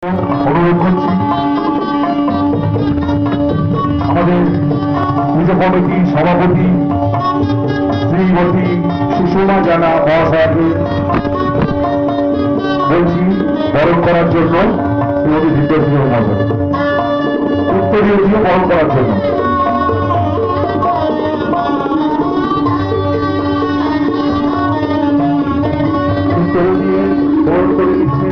অনুরোধ করছি আমাদের পুজো কমিটির সভাপতি শ্রীমতী সুষমা জানা মহাশয়কে বলছি বরণ করার জন্য, শ্রীমতী বিদ্যাশ্রী মহাশয় উত্তরীয় দিয়ে বরণ করার জন্য। উত্তরীয় দিয়ে বরণ করে দিচ্ছে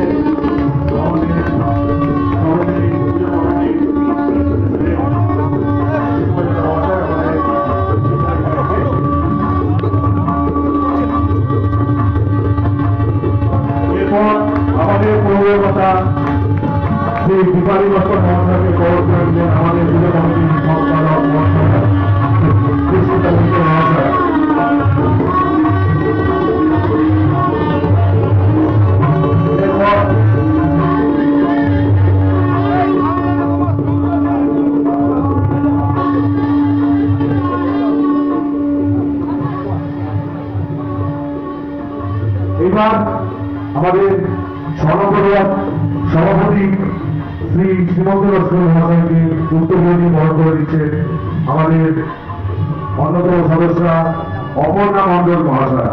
আমাদের পৌরকতা শ্রী দীপালী দত্ত মহাশয়কে গৌরব করে দিলেন আমাদের পুজো কমিটির সম্পাদক মহাশয় মহাশয়। এবার আমাদের স্বর্ণপদক সভাপতি শ্রী শ্রীমন্ত লক্ষ্মী মহাশয়কে উত্তরীয় বরণ করে দিচ্ছেন আমাদের অন্যতম সদস্যরা অপর্ণা মণ্ডল মহাশয়া।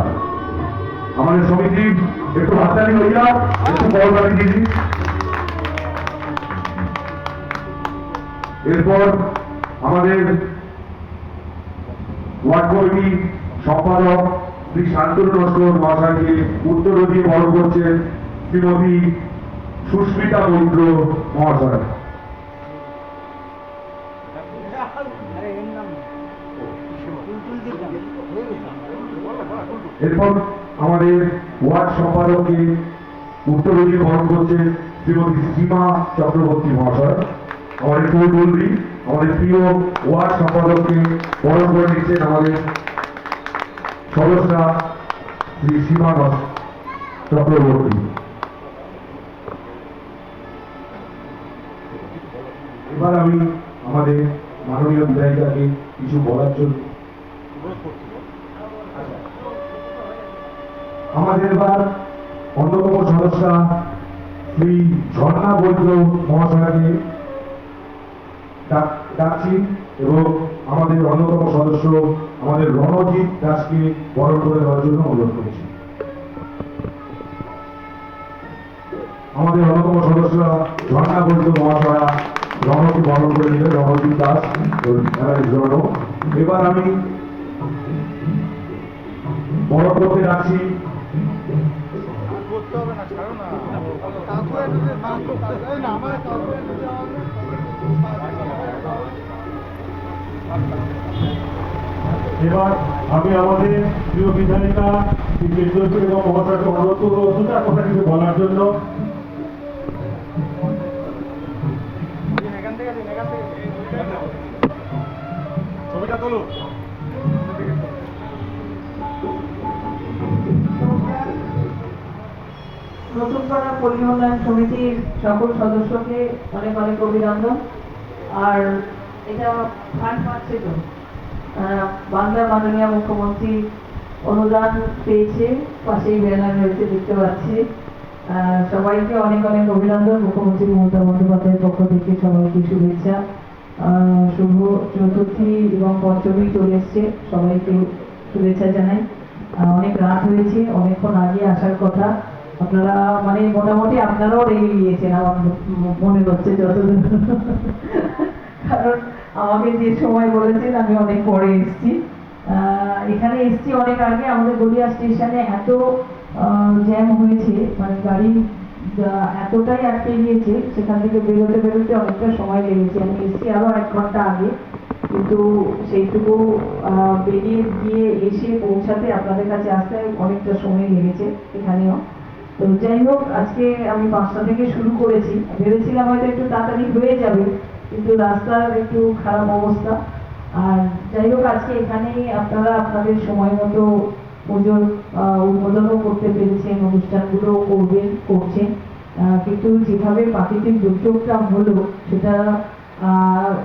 আমাদের সমিতি একটু হাততালি হইয়া একটু বড়তালি দিদি। এরপর আমাদের ওয়ার্ড কমিটি সম্পাদক শ্রী শান্তনু নস্কর মহাশয়কে উত্তরীয় দিয়ে বরণ করছেন শ্রীমতী সুস্মিতা মৈত্র মহাশয়। এরপর আমাদের ওয়ার্ড সম্পাদককে উত্তরীয় দিয়ে বরণ করছেন শ্রীমতী সীমা চক্রবর্তী মহাশয়। আমাদের পৌরবন্দী আমাদের প্রিয় ওয়ার্ড সম্পাদককে বরণ করে নিচ্ছেন আমাদের সদস্যরা শ্রী সীমা চক্রবর্তী। এবার আমি আমাদের মাননীয় বিধায়িকাকে কিছু বলার জন্য আমাদের এবার অন্যতম সদস্য শ্রী ঝর্ণা বৈদ্য মহাশয়কে ডাকছি এবং আমাদের অন্যতম সদস্য আমাদের রণজিৎ দাসকে বরণ করে দেওয়ার জন্য অনুরোধ করেছি। আমাদের অন্যতম সদস্যরা ঝর্ণা বৈদ্য মহাশয়া রণকে বরণ করে দিলেন, রণজিৎ দাস জন্য। এবার আমি বরণ করতে যাচ্ছি এবার আমি আমাদের প্রিয় বিধায়িকা এবং মহাশয়কে অনুরোধ করবো দুটা কথা কিছু বলার জন্য। ছবিটা তোলো। নতুন পাড়া পল্লী উন্নয়ন সমিতির সকল সদস্যকে অনেক অনেক অভিনন্দন। আর এটা ফান্ড পাচ্ছে তো বাংলার মাননীয় মুখ্যমন্ত্রী অনুদান পেয়েছে, পাশেই ব্যানার রয়েছে দেখতে পাচ্ছি। সবাইকে অনেক অনেক অভিনন্দন। মুখ্যমন্ত্রী মমতা বন্দ্যোপাধ্যায়ের পক্ষ থেকে সবাইকে শুভেচ্ছা। শুভ চতুর্থী এবং পঞ্চমী চলে এসছে, সবাইকে শুভেচ্ছা জানাই। অনেক রাত হয়েছে, অনেকক্ষণ আগে আসার কথা। আপনারা মানে মোটামুটি আপনারাও রেগে গিয়েছেন আমার মনে হচ্ছে যতদূর, কারণ আমাকে যে সময় বলেছেন আমি অনেক পরে এসেছি। এখানে এসেছি অনেক আগে। আমাদের গড়িয়া স্টেশনে এত জ্যাম হয়েছে, মানে গাড়ি এতটাই আটকে গিয়েছে, সেখান থেকে বেরোতে বেরোতে অনেকটা সময় লেগেছে। আমি এসেছি আরো 1 ঘন্টা আগে, কিন্তু সেইটুকু বেরিয়ে গিয়ে এসে পৌঁছাতে আপনাদের কাছে আসতে অনেকটা সময় লেগেছে এখানেও। তো যাই হোক, আজকে আমি 5টা থেকে শুরু করেছি, ভেবেছিলাম হয়তো একটু তাড়াতাড়ি হয়ে যাবে, কিন্তু রাস্তার একটু খারাপ অবস্থা। আর যাই হোক, আজকে এখানেই আপনারা আপনাদের সময় মতো পুজোর উদ্বোধনও করতে পেরেছেন, অনুষ্ঠানগুলো করছেন। কিন্তু যেভাবে প্রাকৃতিক দুর্যোগটা হলো সেটা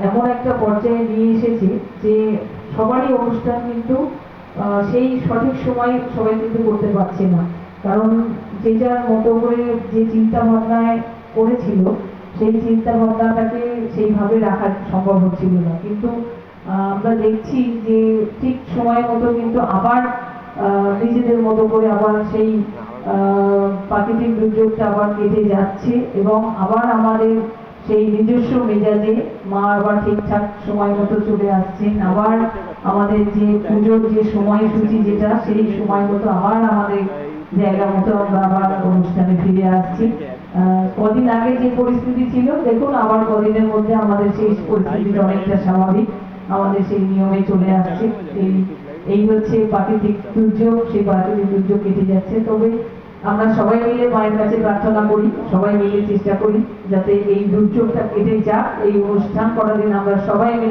এমন একটা পর্যায়ে নিয়ে এসেছে যে সবারই অনুষ্ঠান কিন্তু সেই সঠিক সময় সবাই কিন্তু করতে পারছে না। কারণ যে যার মতো করে যে চিন্তা ভাবনায় করেছিল সেই চিন্তা ভাবনাটাকে সেইভাবে রাখা সম্ভব হচ্ছিল না, কিন্তু আমরা দেখছি যে ঠিক সময় মতো কিন্তু আবার নিজেদের মতো করে আবার সেই প্রাকৃতিক দুর্যোগটা আবার কেটে যাচ্ছে এবং আবার আমাদের সেই নিজস্ব মেজাজে মা আবার ঠিকঠাক সময় মতো চলে আসছেন। আবার আমাদের যে পুজোর যে সময়সূচি যেটা সেই সময় মতো আবার আমাদের জায়গা মতো আমরা আবার অনুষ্ঠানে ফিরে আসছি। কদিন আগে যে পরিস্থিতি ছিল দেখুন আবার কদিনের মধ্যে আমাদের সেই পরিস্থিতিটা অনেকটা স্বাভাবিক, আমাদের সেই নিয়মে চলে আসছে। এই হচ্ছে প্রাকৃতিক দুর্যোগ, সেই প্রাকৃতিক দুর্যোগ কেটে যাচ্ছে। তবে আমরা সবাই মিলে মায়ের কাছে প্রার্থনা করি, সবাই মিলে চেষ্টা করি যাতে এই দুর্যোগটা কেটে যাক। এই অনুষ্ঠান করার দিন আমরা সবাই মিলে